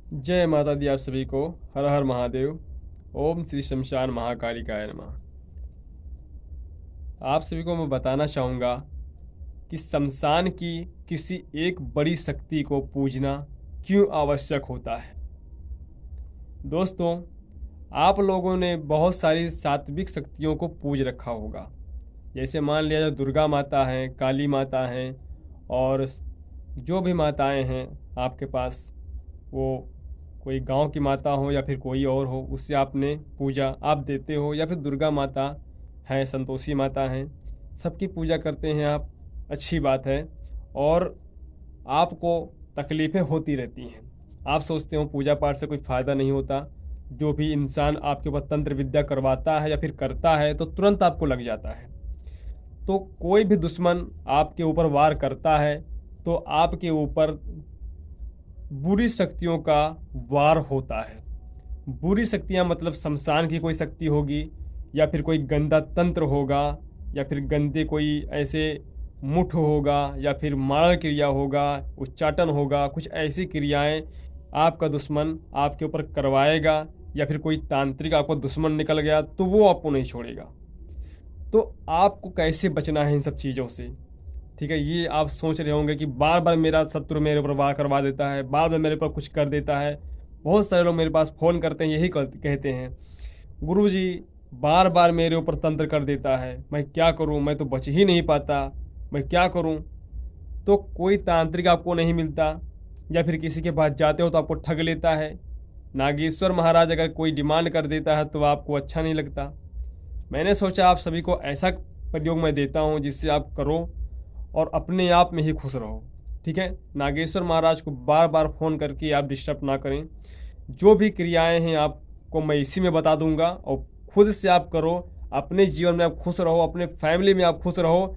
जय माता दी आप सभी को। हर हर महादेव। ओम श्री शमशान महाकालिकाय नमः। आप सभी को मैं बताना चाहूँगा कि शमशान की किसी एक बड़ी शक्ति को पूजना क्यों आवश्यक होता है। दोस्तों, आप लोगों ने बहुत सारी सात्विक शक्तियों को पूज रखा होगा। जैसे मान लिया जाए दुर्गा माता हैं, काली माता हैं, और जो भी माताएं हैं आपके पास, वो कोई गांव की माता हो या फिर कोई और हो, उससे आपने पूजा आप देते हो, या फिर दुर्गा माता हैं, संतोषी माता हैं, सबकी पूजा करते हैं आप। अच्छी बात है। और आपको तकलीफ़ें होती रहती हैं। आप सोचते हो पूजा पाठ से कोई फ़ायदा नहीं होता। जो भी इंसान आपके ऊपर तंत्र विद्या करवाता है या फिर करता है तो तुरंत आपको लग जाता है। तो कोई भी दुश्मन आपके ऊपर वार करता है तो आपके ऊपर बुरी शक्तियों का वार होता है। बुरी शक्तियाँ मतलब शमशान की कोई शक्ति होगी, या फिर कोई गंदा तंत्र होगा, या फिर गंदे कोई ऐसे मुठ होगा, या फिर मारण क्रिया होगा, उच्चाटन होगा। कुछ ऐसी क्रियाएं आपका दुश्मन आपके ऊपर करवाएगा, या फिर कोई तांत्रिक आपको दुश्मन निकल गया तो वो आपको नहीं छोड़ेगा। तो आपको कैसे बचना है इन सब चीज़ों से। ठीक है, ये आप सोच रहे होंगे कि बार बार मेरा शत्रु मेरे ऊपर वार करवा देता है, बार बार मेरे ऊपर कुछ कर देता है। बहुत सारे लोग मेरे पास फ़ोन करते हैं, यही कहते हैं, गुरुजी बार बार मेरे ऊपर तंत्र कर देता है, मैं क्या करूं, मैं तो बच ही नहीं पाता, मैं क्या करूं। तो कोई तांत्रिक आपको नहीं मिलता, या फिर किसी के पास जाते हो तो आपको ठग लेता है। नागेश्वर महाराज अगर कोई डिमांड कर देता है तो आपको अच्छा नहीं लगता। मैंने सोचा आप सभी को ऐसा प्रयोग मैं देता हूँ जिससे आप करो और अपने आप में ही खुश रहो। ठीक है, नागेश्वर महाराज को बार बार फ़ोन करके आप डिस्टर्ब ना करें। जो भी क्रियाएं हैं आपको मैं इसी में बता दूंगा, और खुद से आप करो। अपने जीवन में आप खुश रहो, अपने फैमिली में आप खुश रहो।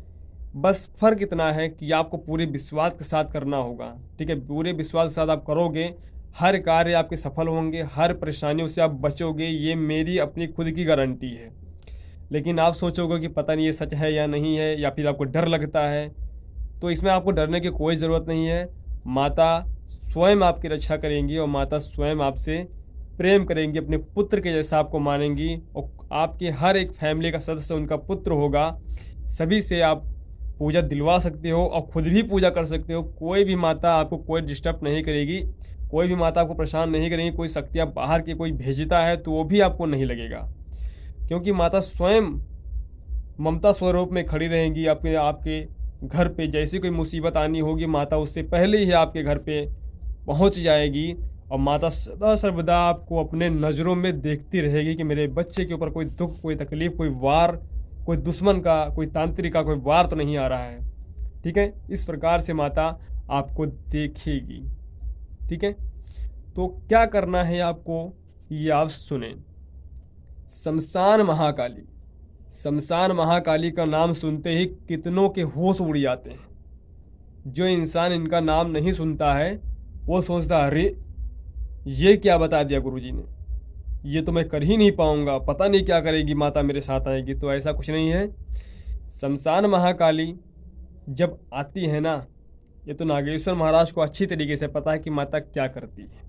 बस फ़र्क इतना है कि आपको पूरे विश्वास के साथ करना होगा। ठीक है, पूरे विश्वास के साथ आप करोगे, हर कार्य आपके सफल होंगे, हर परेशानियों से आप बचोगे। ये मेरी अपनी खुद की गारंटी है। लेकिन आप सोचोगे कि पता नहीं ये सच है या नहीं है, या फिर आपको डर लगता है, तो इसमें आपको डरने की कोई ज़रूरत नहीं है। माता स्वयं आपकी रक्षा करेंगी, और माता स्वयं आपसे प्रेम करेंगी, अपने पुत्र के जैसा आपको मानेंगी, और आपके हर एक फैमिली का सदस्य उनका पुत्र होगा। सभी से आप पूजा दिलवा सकते हो और खुद भी पूजा कर सकते हो। कोई भी माता आपको कोई डिस्टर्ब नहीं करेगी, कोई भी माता आपको परेशान नहीं करेगी। कोई शक्तियाँ बाहर की कोई भेजता है तो वो भी आपको नहीं लगेगा, क्योंकि माता स्वयं ममता स्वरूप में खड़ी रहेंगी आपके आपके घर पे। जैसी कोई मुसीबत आनी होगी, माता उससे पहले ही आपके घर पे पहुंच जाएगी। और माता सदा सर्वदा आपको अपने नज़रों में देखती रहेगी कि मेरे बच्चे के ऊपर कोई दुख, कोई तकलीफ, कोई वार, कोई दुश्मन का, कोई तांत्रिक का कोई वार तो नहीं आ रहा है। ठीक है, इस प्रकार से माता आपको देखेगी। ठीक है, तो क्या करना है आपको, ये आप सुने। शमशान महाकाली। शमशान महाकाली का नाम सुनते ही कितनों के होश उड़ जाते हैं। जो इंसान इनका नाम नहीं सुनता है वो सोचता है, अरे ये क्या बता दिया गुरुजी ने, ये तो मैं कर ही नहीं पाऊंगा, पता नहीं क्या करेगी माता, मेरे साथ आएगी। तो ऐसा कुछ नहीं है। शमशान महाकाली जब आती है ना, ये तो नागेश्वर महाराज को अच्छी तरीके से पता है कि माता क्या करती है।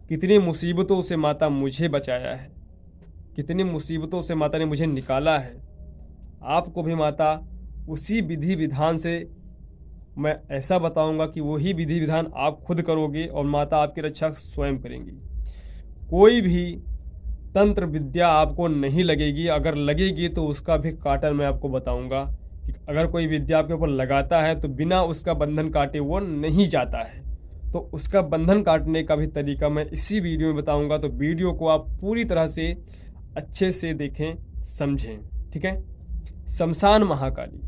कितनी मुसीबतों से माता मुझे बचाया है, कितनी मुसीबतों से माता ने मुझे निकाला है। आपको भी माता उसी विधि विधान से मैं ऐसा बताऊंगा कि वही विधि विधान आप खुद करोगे, और माता आपकी रक्षा स्वयं करेंगी। कोई भी तंत्र विद्या आपको नहीं लगेगी। अगर लगेगी तो उसका भी काटन मैं आपको बताऊंगा कि अगर कोई विद्या आपके ऊपर लगाता है तो बिना उसका बंधन काटे वो नहीं जाता है। तो उसका बंधन काटने का भी तरीका मैं इसी वीडियो में बताऊंगा। तो वीडियो को आप पूरी तरह से अच्छे से देखें, समझें। ठीक है, शमशान महाकाली।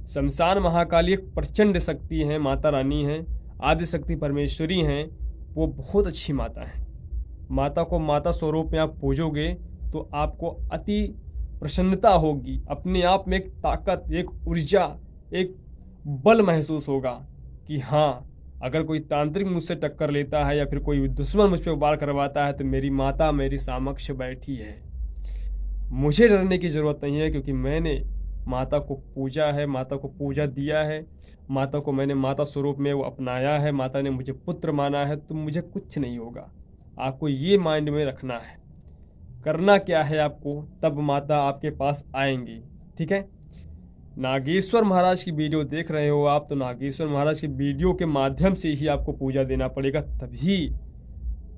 शमशान महाकाली एक प्रचंड शक्ति है, माता रानी है, आदि शक्ति परमेश्वरी हैं। वो बहुत अच्छी माता है। माता को माता स्वरूप में आप पूजोगे तो आपको अति प्रसन्नता होगी। अपने आप में एक ताकत, एक ऊर्जा, एक बल महसूस होगा कि हाँ, अगर कोई तांत्रिक मुझसे टक्कर लेता है या फिर कोई दुश्मन मुझ पर वार करवाता है तो मेरी माता मेरी समक्ष बैठी है। मुझे डरने की ज़रूरत नहीं है, क्योंकि मैंने माता को पूजा है, माता को पूजा दिया है, माता को मैंने माता स्वरूप में वो अपनाया है, माता ने मुझे पुत्र माना है, तो मुझे कुछ नहीं होगा। आपको ये माइंड में रखना है। करना क्या है आपको, तब माता आपके पास आएंगी। ठीक है, नागेश्वर महाराज की वीडियो देख रहे हो आप, तो नागेश्वर महाराज की वीडियो के माध्यम से ही आपको पूजा देना पड़ेगा, तभी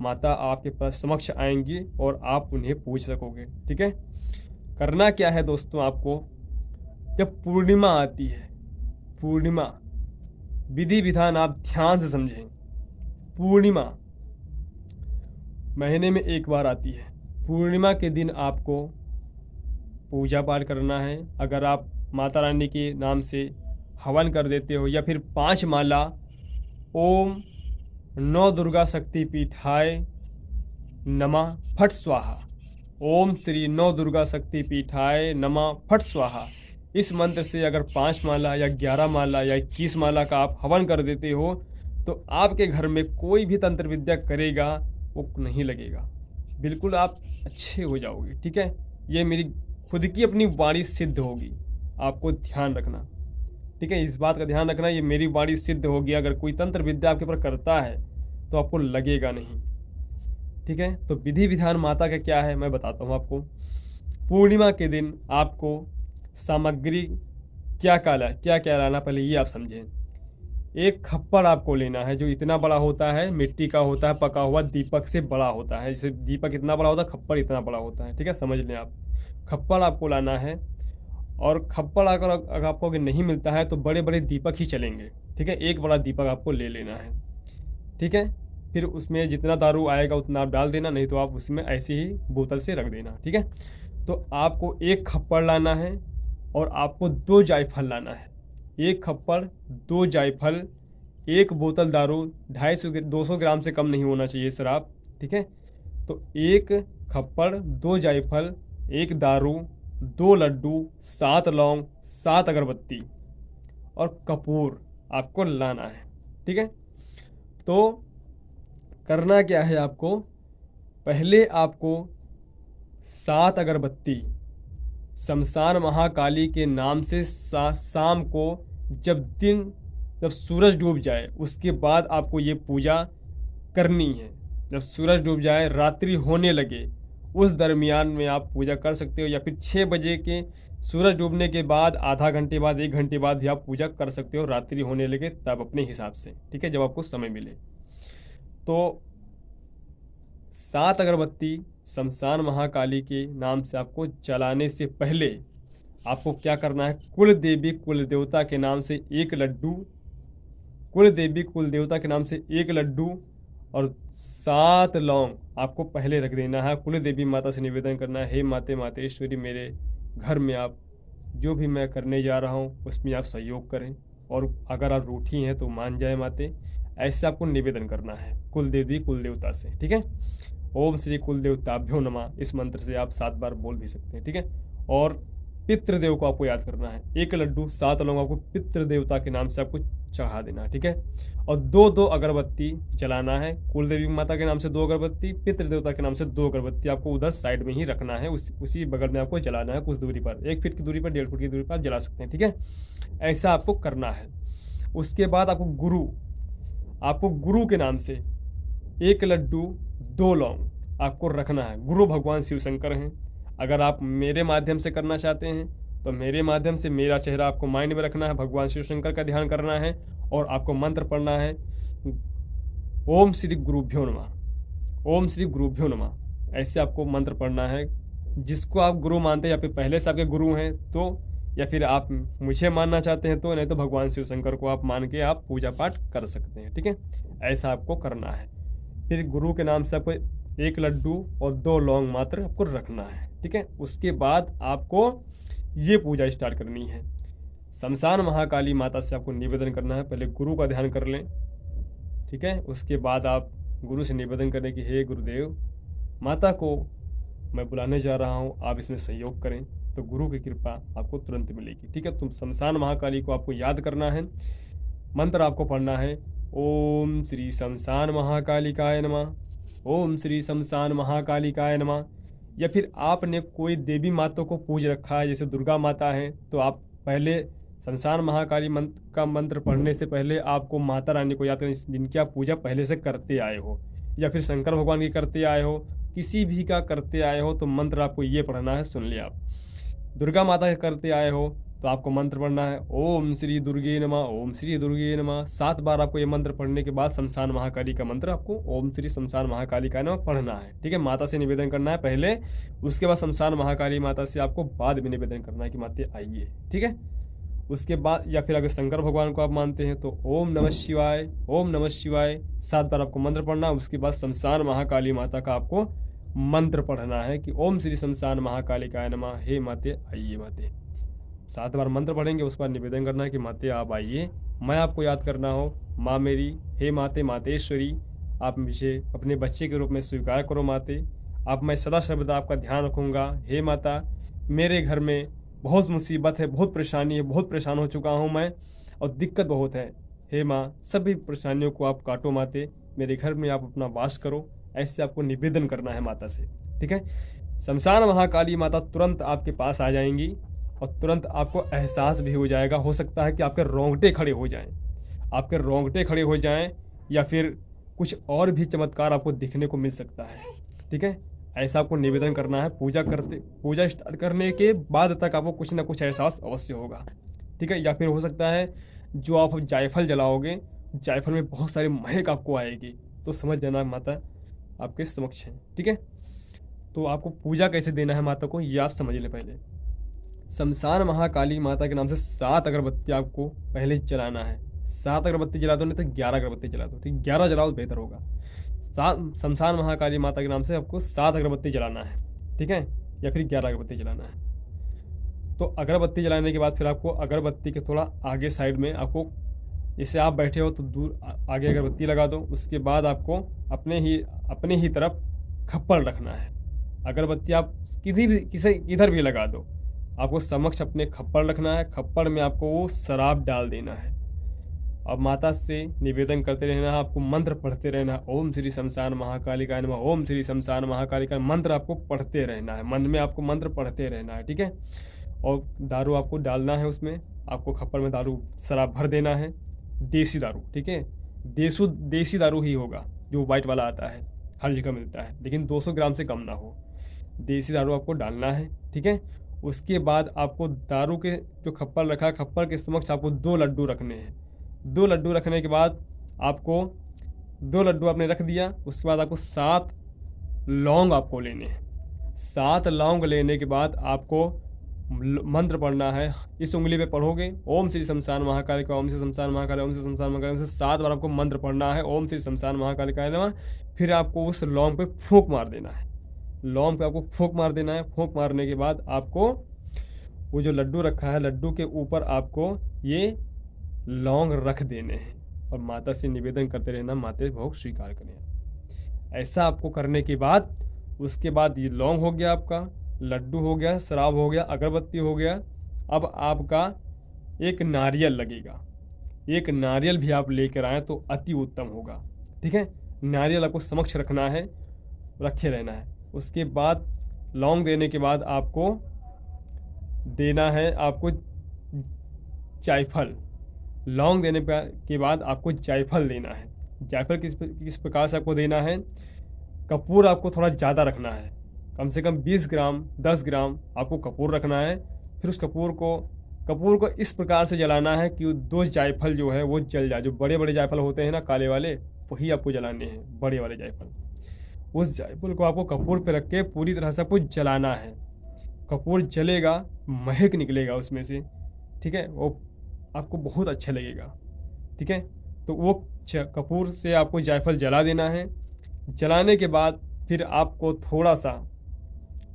माता आपके पास समक्ष आएंगी और आप उन्हें पूज सकोगे। ठीक है, करना क्या है दोस्तों, आपको जब पूर्णिमा आती है, पूर्णिमा विधि विधान आप ध्यान से समझें। पूर्णिमा महीने में एक बार आती है। पूर्णिमा के दिन आपको पूजा पाठ करना है। अगर आप माता रानी के नाम से हवन कर देते हो, या फिर 5 माला ओम नौ दुर्गा शक्ति पीठाय नमः फट स्वाहा, ओम श्री नौ दुर्गा शक्ति पीठाय नमः फट स्वाहा, इस मंत्र से अगर 5 माला या 11 माला या 21 माला का आप हवन कर देते हो, तो आपके घर में कोई भी तंत्र विद्या करेगा वो नहीं लगेगा, बिल्कुल आप अच्छे हो जाओगे। ठीक है, ये मेरी खुद की अपनी वाणी सिद्ध होगी, आपको ध्यान रखना। ठीक है, इस बात का ध्यान रखना, ये मेरी वाणी सिद्ध होगी। अगर कोई तंत्र विद्या आपके ऊपर करता है तो आपको लगेगा नहीं। ठीक है, तो विधि विधान माता का क्या है मैं बताता हूँ आपको। पूर्णिमा के दिन आपको सामग्री क्या क्या लाना, पहले ये आप समझें। एक खप्पड़ आपको लेना है, जो इतना बड़ा होता है, मिट्टी का होता है, पका हुआ, दीपक से बड़ा होता है। जैसे दीपक इतना बड़ा होता है, खप्पड़ इतना बड़ा होता है। ठीक है, समझ लें आप। खप्पड़ आपको लाना है, और खप्पड़ अगर आपको नहीं मिलता है तो बड़े बड़े दीपक ही चलेंगे। ठीक है, एक बड़ा दीपक आपको ले लेना है। ठीक है, फिर उसमें जितना दारू आएगा उतना आप डाल देना, नहीं तो आप उसमें ऐसे ही बोतल से रख देना। ठीक है, तो आपको एक खप्पड़ लाना है और आपको 2 जायफल लाना है। एक खप्पड़, 2 जायफल, एक बोतल दारू, 250 ग्राम से कम नहीं होना चाहिए शराब। ठीक है, तो एक खप्पड़, 2 जायफल, 1 दारू, 2 लड्डू, 7 लौंग, 7 अगरबत्ती और कपूर आपको लाना है। ठीक है, तो करना क्या है आपको, पहले आपको 7 अगरबत्ती शमशान महाकाली के नाम से शाम को जब सूरज डूब जाए उसके बाद आपको ये पूजा करनी है। जब सूरज डूब जाए, रात्रि होने लगे, उस दरमियान में आप पूजा कर सकते हो, या फिर 6 बजे के सूरज डूबने के बाद आधा घंटे बाद, 1 घंटे बाद भी आप पूजा कर सकते हो। रात्रि होने लगे तब अपने हिसाब से। ठीक है, जब आपको समय मिले। तो 7 अगरबत्ती शमशान महाकाली के नाम से आपको जलाने से पहले आपको क्या करना है, कुल देवी कुल देवता के नाम से 1 लड्डू, कुल देवी कुल देवता के नाम से 1 लड्डू और 7 लौंग आपको पहले रख देना है। कुल देवी माता से निवेदन करना है, हे माते मातेश्वरी, मेरे घर में आप जो भी मैं करने जा रहा हूँ उसमें आप सहयोग करें, और अगर आप रूठी हैं तो मान जाए माते। ऐसे आपको निवेदन करना है कुल देवी कुल देवता से। ठीक है, ओम श्री कुल देवताभ्यो नमः, इस मंत्र से आप 7 बार बोल भी सकते हैं। ठीक है, और पितृदेव को आपको याद करना है। 1 लड्डू, 7 लौंग आपको पितृदेवता के नाम से आपको चढ़ा देना है। ठीक है, और 2 अगरबत्ती जलाना है। कुल देवी माता के नाम से 2 अगरबत्ती, पितृदेवता के नाम से 2 अगरबत्ती आपको उधर साइड में ही रखना है, उसी बगल में आपको जलाना है, कुछ दूरी पर, 1 फीट की दूरी पर, 1.5 फीट की दूरी पर आप जला सकते हैं। ठीक है, ऐसा आपको करना है। उसके बाद आपको गुरु के नाम से 1 लड्डू, 2 लौंग आपको रखना है। गुरु भगवान शिव शंकर हैं। अगर आप मेरे माध्यम से करना चाहते हैं तो मेरे माध्यम से मेरा चेहरा आपको माइंड में रखना है, भगवान शिव शंकर का ध्यान करना है, और आपको मंत्र पढ़ना है, ओम श्री गुरुभ्यो नमः, ओम श्री गुरुभ्यो नमः। ऐसे आपको मंत्र पढ़ना है। जिसको आप गुरु मानते हैं, या फिर पहले से आपके गुरु हैं तो, या फिर आप मुझे मानना चाहते हैं तो, नहीं तो भगवान शिव शंकर को आप मान के आप पूजा पाठ कर सकते हैं। ठीक है, ऐसा आपको करना है। फिर गुरु के नाम से आपको 1 लड्डू और 2 लौंग मात्र आपको रखना है। ठीक है, उसके बाद आपको ये पूजा स्टार्ट करनी है। शमशान महाकाली माता से आपको निवेदन करना है, पहले गुरु का ध्यान कर लें। ठीक है, उसके बाद आप गुरु से निवेदन करें कि हे गुरुदेव, माता को मैं बुलाने जा रहा हूँ, आप इसमें सहयोग करें, तो गुरु की कृपा आपको तुरंत मिलेगी। ठीक है, तुम शमशान महाकाली को आपको याद करना है। मंत्र आपको पढ़ना है, ओम श्री शमशान महाकालिकाय नमः, ओम श्री शमशान महाकालिकाय नमः। या फिर आपने कोई देवी माता को पूज रखा है, जैसे दुर्गा माता है, तो आप पहले शमशान महाकाली मंत्र का मंत्र पढ़ने से पहले आपको माता रानी को याद करें जिनकी आप पूजा पहले से करते आए हो, या फिर शंकर भगवान की करते आए हो, किसी भी का करते आए हो, तो मंत्र आपको ये पढ़ना है, सुन लिया आप। दुर्गा माता के करते आए हो तो आपको मंत्र पढ़ना है ओम श्री दुर्गे नमः, ओम श्री दुर्गे नमः। 7 बार आपको ये मंत्र पढ़ने के बाद शमशान महाकाली का मंत्र आपको ओम श्री शमशान महाकाली का नमः पढ़ना है, ठीक है। माता से निवेदन करना है पहले, उसके बाद शमशान महाकाली माता से आपको बाद में निवेदन करना है कि माते आइए, ठीक है। उसके बाद या फिर अगर शंकर भगवान को आप मानते हैं तो ओम नमः शिवाय, ओम नमः शिवाय 7 बार आपको मंत्र पढ़ना है। उसके बाद शमशान महाकाली माता का आपको मंत्र पढ़ना है कि ओम श्री शमशान महाकालिकाय नमः, हे माते आइए माते। 7 बार मंत्र पढ़ेंगे, उसके बाद निवेदन करना है कि माते आप आइए, मैं आपको याद करना हो, माँ मेरी, हे माते मातेश्वरी, आप मुझे अपने बच्चे के रूप में स्वीकार करो माते, आप मैं सदा सर्वदा आपका ध्यान रखूँगा। हे माता, मेरे घर में बहुत मुसीबत है, बहुत परेशानी है, बहुत परेशान हो चुका हूँ मैं और दिक्कत बहुत है। हे माँ, सभी परेशानियों को आप काटो माते, मेरे घर में आप अपना वास करो। ऐसे आपको निवेदन करना है माता से, ठीक है। शमशान महाकाली माता तुरंत आपके पास आ जाएंगी और तुरंत आपको एहसास भी हो जाएगा। हो सकता है कि आपके रोंगटे खड़े हो जाएं, आपके रोंगटे खड़े हो जाएं, या फिर कुछ और भी चमत्कार आपको दिखने को मिल सकता है, ठीक है। ऐसा आपको निवेदन करना है। पूजा स्टार्ट करने के बाद तक आपको कुछ ना कुछ एहसास अवश्य होगा, ठीक है। या फिर हो सकता है जो आप जायफल जलाओगे, जायफल में बहुत सारी महक आपको आएगी, तो समझ जाना माता आपके समक्ष है, ठीक है। तो आपको पूजा कैसे देना है माता को, ये आप समझ लें। पहले शमशान महाकाली माता के नाम से 7 अगरबत्ती आपको पहले जलाना है। 7 अगरबत्ती जला दो, नहीं तो 11 अगरबत्ती जला दो, ठीक। 11 जलाओ तो बेहतर होगा। शमशान महाकाली माता के नाम से आपको 7 अगरबत्ती जलाना है, ठीक है, या फिर 11 अगरबत्ती जलाना है। तो अगरबत्ती जलाने के बाद फिर आपको अगरबत्ती के थोड़ा आगे साइड में आपको, जैसे आप बैठे हो तो दूर आगे अगरबत्ती लगा दो। उसके बाद आपको अपने ही तरफ खप्पड़ रखना है। अगरबत्ती आप किधर भी लगा दो, आपको समक्ष अपने खप्पड़ रखना है। खप्पड़ में आपको वो शराब डाल देना है। अब माता से निवेदन करते रहना है, आपको मंत्र पढ़ते रहना है, ओम श्री शमशान महाकालिकाय नमः, ओम श्री शमशान महाकालिकाय मंत्र आपको पढ़ते रहना है, मन में आपको मंत्र पढ़ते रहना है, ठीक है। और दारू आपको डालना है, उसमें आपको खप्पड़ में दारू शराब भर देना है, देसी दारू, ठीक है। देसी दारू ही होगा, जो वाइट वाला आता है, हर जगह मिलता है, लेकिन 200 ग्राम से कम ना हो। देसी दारू आपको डालना है, ठीक है। उसके बाद आपको दारू के जो खप्पड़ रखा है, खप्पड़ के समक्ष आपको 2 लड्डू रखने हैं। 2 लड्डू रखने के बाद आपको 2 लड्डू आपने रख दिया। उसके बाद आपको 7 लौंग आपको लेने हैं। 7 लौंग लेने के बाद आपको मंत्र पढ़ना है। इस उंगली पे पढ़ोगे ओम श्री शमशान महाकालिकाय, ओम श्री शमशान महाकालिकाय, ओम श्री शमशान महाकालिकाय, 7 बार आपको मंत्र पढ़ना है, ओम श्री शमशान महाकालिकाय नमः। फिर आपको उस लौंग पे फूंक मार देना है। लौंग पे आपको फूंक मार देना है। फूंक मारने के बाद आपको वो जो लड्डू रखा है, लड्डू के ऊपर आपको ये लौंग रख देने हैं और माता से निवेदन करते रहना, माते भोग स्वीकार करें। ऐसा आपको करने के बाद उसके बाद ये लौंग हो गया, आपका लड्डू हो गया, शराब हो गया, अगरबत्ती हो गया। अब आपका एक नारियल लगेगा। एक नारियल भी आप लेकर आएँ तो अति उत्तम होगा, ठीक है। नारियल आपको समक्ष रखना है, रखे रहना है। उसके बाद लौंग देने के बाद आपको देना है आपको जायफल। लौंग देने के बाद आपको जायफल देना है। जायफल किस प्रकार से आपको देना है, कपूर आपको थोड़ा ज़्यादा रखना है, कम से कम 20 ग्राम 10 ग्राम आपको कपूर रखना है। फिर उस कपूर को इस प्रकार से जलाना है कि 2 जायफल जो है वो जल जाए। जो बड़े बड़े जायफल होते हैं ना काले वाले, वही आपको जलाने हैं, बड़े वाले जायफल। उस जायफल को आपको कपूर पे रख के पूरी तरह से आपको जलाना है। कपूर जलेगा, महक निकलेगा उसमें से, ठीक है, वो आपको बहुत अच्छा लगेगा, ठीक है। तो वो कपूर से आपको जायफल जला देना है। जलाने के बाद फिर आपको थोड़ा सा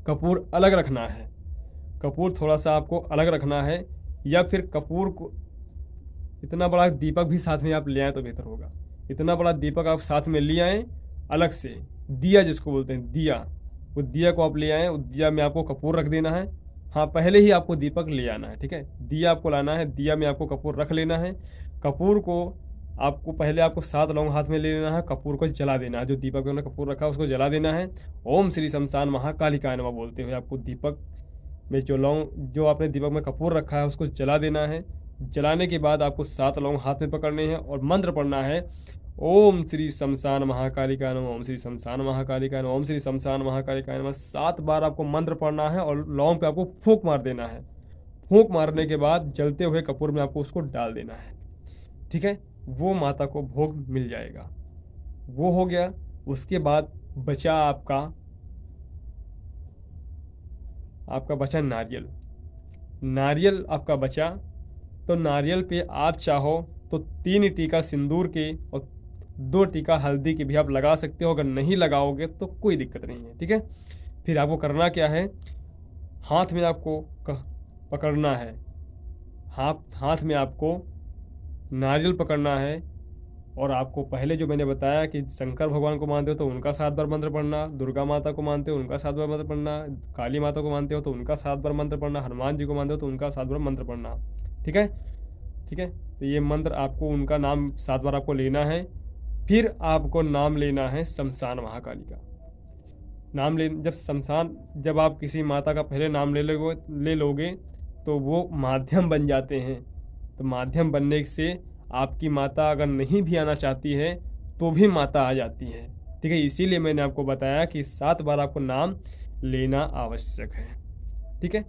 कपूर अलग रखना है। कपूर थोड़ा सा आपको अलग रखना है, या फिर कपूर को इतना बड़ा दीपक भी साथ में आप ले आएँ तो बेहतर होगा। इतना बड़ा दीपक आप साथ में ले आएँ, अलग से दिया जिसको बोलते हैं दिया, वो दिया को आप ले आएँ। उस दिया में आपको कपूर रख देना है। हाँ, पहले ही आपको दीपक ले आना है, ठीक है। दिया आपको लाना है, दिया में आपको कपूर रख लेना है। कपूर को आपको पहले आपको 7 लौंग हाथ में ले लेना है, कपूर को जला देना है, जो दीपक में कपूर रखा है उसको जला देना है। ओम श्री शमशान महाकालिकाय नमः बोलते हुए आपको दीपक में जो आपने दीपक में कपूर रखा है उसको जला देना है। जलाने के बाद आपको 7 लौंग हाथ में पकड़ने हैं और मंत्र पढ़ना है, ओम श्री शमशान महाकालिकाय नमः, ओम श्री शमशान महाकालिकाय नमः, ओम श्री शमशान महाकालिकाय नमः। 7 बार आपको मंत्र पढ़ना है और लौंग पे आपको फूंक मार देना है। फूंक मारने के बाद जलते हुए कपूर में आपको उसको डाल देना है। ठीक है, वो माता को भोग मिल जाएगा। वो हो गया। उसके बाद बचा आपका बचा नारियल। नारियल आपका बचा, तो नारियल पे आप चाहो तो 3 टीका सिंदूर के और 2 टीका हल्दी के भी आप लगा सकते हो। अगर नहीं लगाओगे तो कोई दिक्कत नहीं है। ठीक है, फिर आपको करना क्या है, हाथ में आपको पकड़ना है, हाथ में आपको नारियल पकड़ना है। और आपको पहले जो मैंने बताया कि शंकर भगवान को मानते हो तो उनका 7 बार मंत्र पढ़ना, दुर्गा माता को मानते हो उनका 7 बार मंत्र पढ़ना, काली माता को मानते हो तो उनका 7 बार मंत्र पढ़ना, हनुमान जी को मानते हो तो उनका 7 बार मंत्र पढ़ना। ठीक है, ठीक है। तो ये मंत्र आपको उनका नाम 7 बार आपको लेना है। फिर आपको नाम लेना है शमशान महाकाली का नाम ले। जब आप किसी माता का पहले नाम ले लोगे तो वो माध्यम बन जाते हैं। तो माध्यम बनने से आपकी माता अगर नहीं भी आना चाहती है तो भी माता आ जाती है। ठीक है, इसीलिए मैंने आपको बताया कि 7 बार आपको नाम लेना आवश्यक है। ठीक है,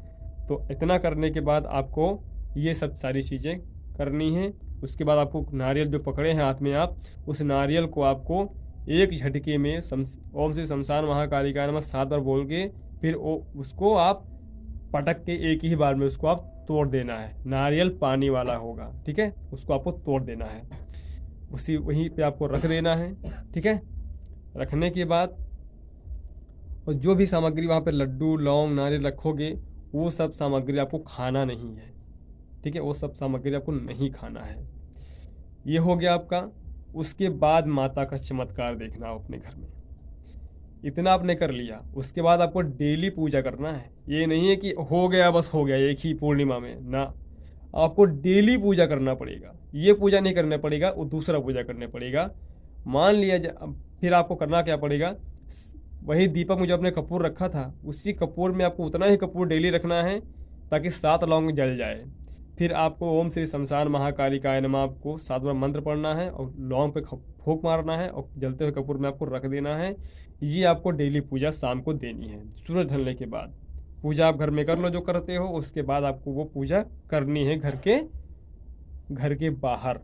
तो इतना करने के बाद आपको ये सब सारी चीज़ें करनी है। उसके बाद आपको नारियल जो पकड़े हैं हाथ में आप, उस नारियल को आपको एक झटके में ओम श्री शमशान महाकालिकाय नमः 7 बार बोल के फिर उसको आप पटक के एक ही बार में उसको आप तोड़ देना है। नारियल पानी वाला होगा। ठीक है, उसको आपको तोड़ देना है, वहीं पे आपको रख देना है। ठीक है, रखने के बाद और जो भी सामग्री वहाँ पे लड्डू लौंग नारियल रखोगे वो सब सामग्री आपको खाना नहीं है। ठीक है, वो सब सामग्री आपको नहीं खाना है। ये हो गया आपका। उसके बाद माता का चमत्कार देखना आप अपने घर में। इतना आपने कर लिया, उसके बाद आपको डेली पूजा करना है। ये नहीं है कि हो गया बस हो गया एक ही पूर्णिमा में ना, आपको डेली पूजा करना पड़ेगा। ये पूजा नहीं करना पड़ेगा, वो दूसरा पूजा करना पड़ेगा। मान लिया फिर आपको करना क्या पड़ेगा, वही दीपक में जो आपने कपूर रखा था उसी कपूर में आपको उतना ही कपूर डेली रखना है ताकि 7 लौंग जल जाए। फिर आपको ओम श्री शमशान महाकालिकाय नमः आपको 7 बार मंत्र पढ़ना है और लौंग पे फूंक मारना है और जलते हुए कपूर में आपको रख देना है। ये आपको डेली पूजा शाम को देनी है सूरज ढलने के बाद। पूजा आप घर में कर लो जो करते हो, उसके बाद आपको वो पूजा करनी है घर के बाहर।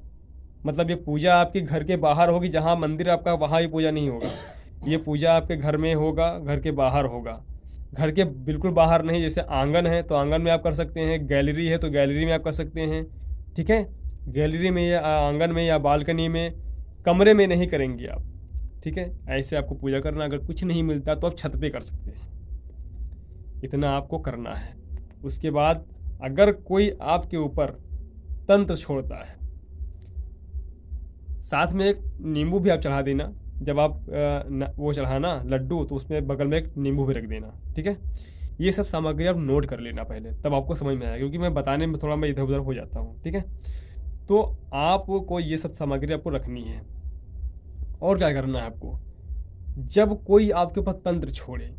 मतलब ये पूजा आपके घर के बाहर होगी, जहाँ मंदिर आपका वहाँ ये पूजा नहीं होगा। ये पूजा आपके घर में होगा, घर के बाहर होगा। घर के बिल्कुल बाहर नहीं, जैसे आंगन है तो आंगन में आप कर सकते हैं, गैलरी है तो गैलरी में आप कर सकते हैं। ठीक है, गैलरी में या आंगन में या बालकनी में, कमरे में नहीं करेंगे आप। ठीक है, ऐसे आपको पूजा करना। अगर कुछ नहीं मिलता तो आप छत पे कर सकते हैं। इतना आपको करना है। उसके बाद अगर कोई आपके ऊपर तंत्र छोड़ता है, साथ में एक नींबू भी आप चढ़ा देना। जब आप वो चढ़ाना लड्डू तो उसमें बगल में एक नींबू भी रख देना। ठीक है, ये सब सामग्री आप नोट कर लेना पहले, तब आपको समझ में आएगा, क्योंकि मैं बताने में थोड़ा मैं इधर उधर हो जाता हूँ। ठीक है, तो आपको ये सब सामग्री आपको रखनी है। और क्या करना है आपको, जब कोई आपके ऊपर तंत्र छोड़े,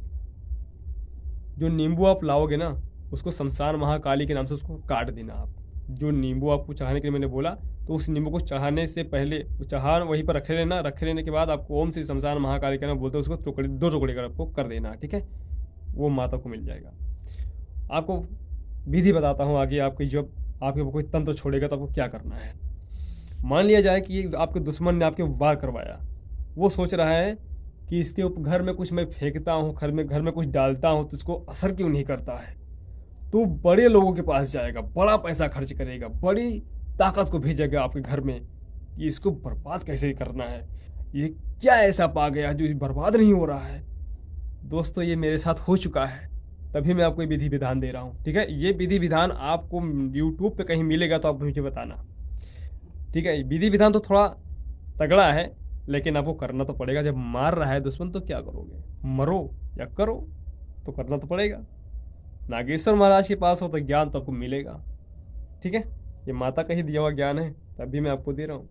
जो नींबू आप लाओगे ना उसको शमशान महाकाली के नाम से उसको काट देना। आप जो नींबू आपको चढ़ाने के लिए मैंने बोला, तो उस नींबू को चढ़ाने से पहले चढ़ा वहीं पर रखे लेना। रखे लेने के बाद आपको ओम श्री शमशान महाकाली का नाम बोलते हैं, उसको टुकड़े 2 टुकड़े कर आपको कर देना। ठीक है, वो माता को मिल जाएगा। आपको विधि बताता हूँ आगे। आपकी जब आपके कोई तंत्र छोड़ेगा तो आपको क्या करना है। मान लिया जाए कि आपके दुश्मन ने आपके वार करवाया, वो सोच रहा है कि इसके घर में कुछ मैं फेंकता हूँ, घर में कुछ डालता हूँ तो इसको असर क्यों नहीं करता है। तो बड़े लोगों के पास जाएगा, बड़ा पैसा खर्च करेगा, बड़ी ताकत को भेजेगा आपके घर में कि इसको बर्बाद कैसे करना है, ये क्या ऐसा पा गया जो बर्बाद नहीं हो रहा है। दोस्तों ये मेरे साथ हो चुका है, तभी मैं आपको ये विधि विधान दे रहा हूँ। ठीक है, ये विधि विधान आपको यूट्यूब पे कहीं मिलेगा तो आप मुझे बताना। ठीक है, विधि विधान तो थोड़ा तगड़ा है, लेकिन आपको करना तो पड़ेगा। जब मार रहा है दुश्मन तो क्या करोगे, मरो या करो, तो करना तो पड़ेगा। नागेश्वर महाराज के पास हो तो ज्ञान तो आपको मिलेगा। ठीक है, ये माता का ही दिया हुआ ज्ञान है, तभी मैं आपको दे रहा हूँ।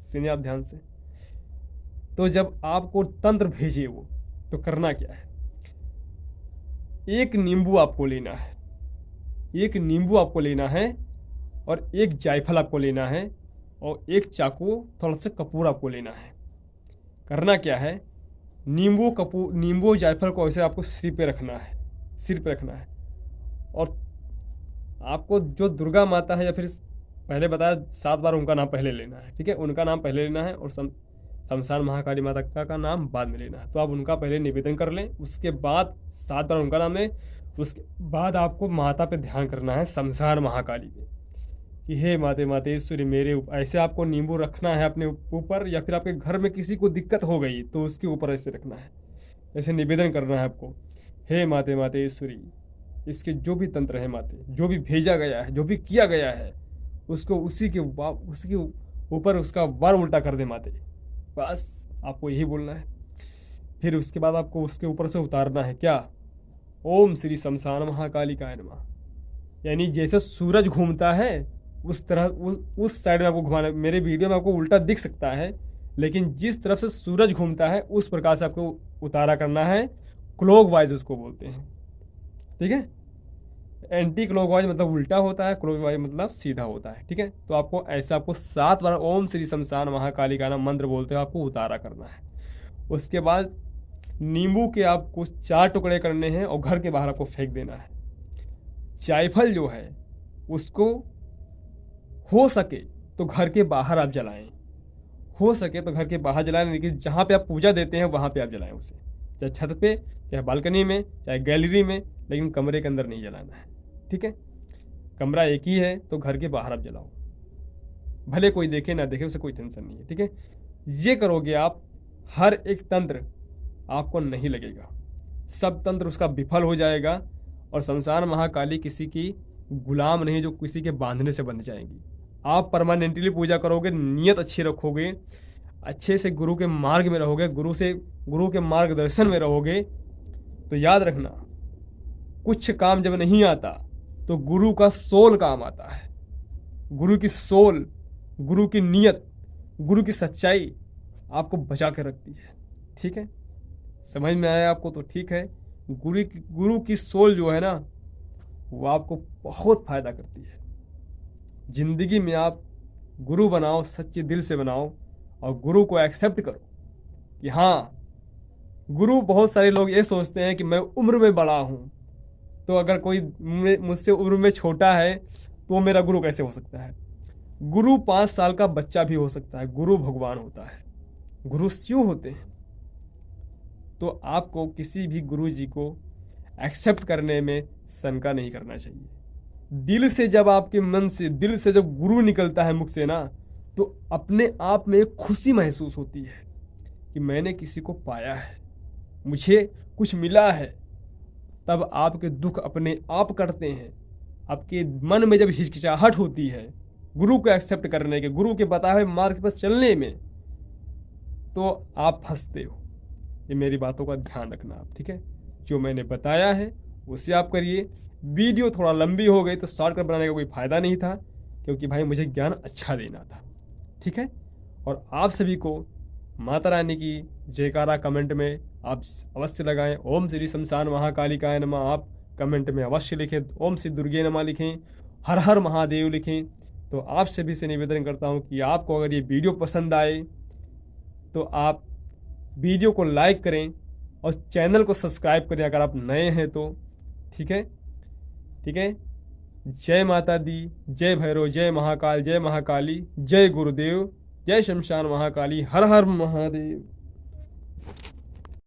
सुनिए आप ध्यान से। तो जब आपको तंत्र भेजे वो, तो करना क्या है, एक नींबू आपको लेना है, एक नींबू आपको लेना है, और एक जायफल आपको लेना है, और एक चाकू थोड़ा सा कपूर आपको लेना है। करना क्या है, नींबू जायफल को ऐसे आपको सिर पे रखना है, सिर पे रखना है। और आपको जो दुर्गा माता है, या फिर पहले बताया 7 बार उनका नाम पहले लेना है, ठीक है, उनका नाम पहले लेना है, और शमशान महाकाली माता का नाम बाद में लेना है। तो आप उनका पहले निवेदन कर लें, उसके बाद 7 बार उनका नाम लें। उसके बाद आपको माता पे ध्यान करना है, शमशान महाकाली पे, कि हे मातेश्वरी मेरे ऐसे आपको नींबू रखना है अपने ऊपर, या फिर आपके घर में किसी को दिक्कत हो गई तो उसके ऊपर ऐसे रखना है, ऐसे निवेदन करना है आपको, हे मातेश्वरी इसके जो भी तंत्र है माते, जो भी भेजा गया है, जो भी किया गया है, उसको उसके ऊपर उसका वार उल्टा कर दे माते। बस आपको यही बोलना है। फिर उसके बाद आपको उसके ऊपर से उतारना है क्या, ओम श्री शमशान महाकालिकाय नमः। यानी जैसे सूरज घूमता है उस तरह उस साइड में आपको घुमाना। मेरे वीडियो में आपको उल्टा दिख सकता है, लेकिन जिस तरफ से सूरज घूमता है उस प्रकार से आपको उतारा करना है। क्लॉकवाइज उसको बोलते हैं, ठीक है। एंटी क्लॉकवाइज मतलब उल्टा होता है, क्लॉकवाइज मतलब सीधा होता है, ठीक है। तो आपको ऐसा 7 बार ओम श्री शमशान महाकाली का नाम मंत्र बोलते हुए आपको उतारा करना है। उसके बाद नींबू के आपको 4 टुकड़े करने हैं और घर के बाहर आपको फेंक देना है। जायफल जो है उसको हो सके तो घर के बाहर आप जलाएं, हो सके तो घर के बाहर जलाएं, लेकिन जहाँ पे आप पूजा देते हैं वहाँ पे आप जलाएं उसे, चाहे छत पे, चाहे बालकनी में, चाहे गैलरी में, लेकिन कमरे के अंदर नहीं जलाना है, ठीक है। कमरा एक ही है तो घर के बाहर आप जलाओ, भले कोई देखे ना देखे उसे कोई टेंशन नहीं है, ठीक है। ये करोगे आप, हर एक तंत्र आपको नहीं लगेगा, सब तंत्र उसका विफल हो जाएगा। और शमशान महाकाली किसी की गुलाम नहीं जो किसी के बांधने से बंध जाएंगी। आप परमानेंटली पूजा करोगे, नियत अच्छी रखोगे, अच्छे से गुरु के मार्ग में रहोगे, गुरु के मार्गदर्शन में रहोगे, तो याद रखना कुछ काम जब नहीं आता तो गुरु का सोल काम आता है। गुरु की सोल, गुरु की नियत, गुरु की सच्चाई आपको बचा के रखती है, ठीक है। समझ में आया आपको तो ठीक है। गुरु की सोल जो है ना वो आपको बहुत फायदा करती है। जिंदगी में आप गुरु बनाओ, सच्चे दिल से बनाओ, और गुरु को एक्सेप्ट करो कि हाँ गुरु। बहुत सारे लोग ये सोचते हैं कि मैं उम्र में बड़ा हूँ, तो अगर कोई मुझसे उम्र में छोटा है तो मेरा गुरु कैसे हो सकता है। गुरु 5 साल का बच्चा भी हो सकता है, गुरु भगवान होता है, गुरु शिव होते हैं। तो आपको किसी भी गुरु जी को एक्सेप्ट करने में शंका नहीं करना चाहिए। दिल से जब आपके मन से, दिल से जब गुरु निकलता है मुख से ना, तो अपने आप में एक खुशी महसूस होती है कि मैंने किसी को पाया है, मुझे कुछ मिला है। तब आपके दुख अपने आप कटते हैं। आपके मन में जब हिचकिचाहट होती है गुरु को एक्सेप्ट करने के, गुरु के बताए हुए मार्ग पर चलने में, तो आप फंसते हो। ये मेरी बातों का ध्यान रखना आप, ठीक है। जो मैंने बताया है उसे आप करिए। वीडियो थोड़ा लंबी हो गई तो शॉर्टकट बनाने का कोई फ़ायदा नहीं था, क्योंकि भाई मुझे ज्ञान अच्छा देना था, ठीक है। और आप सभी को माता रानी की जयकारा कमेंट में आप अवश्य लगाएं। ओम श्री शमशान महाकालिकाय नमः आप कमेंट में अवश्य लिखें, ओम श्री दुर्गे नमः लिखें, हर हर महादेव लिखें। तो आप सभी से निवेदन करता हूं कि आपको अगर ये वीडियो पसंद आए तो आप वीडियो को लाइक करें और चैनल को सब्सक्राइब करें अगर आप नए हैं तो, ठीक है, ठीक है। जय माता दी, जय भैरव, जय महाकाल, जय महाकाली, जय गुरुदेव, जय शमशान महाकाली, हर हर महादेव।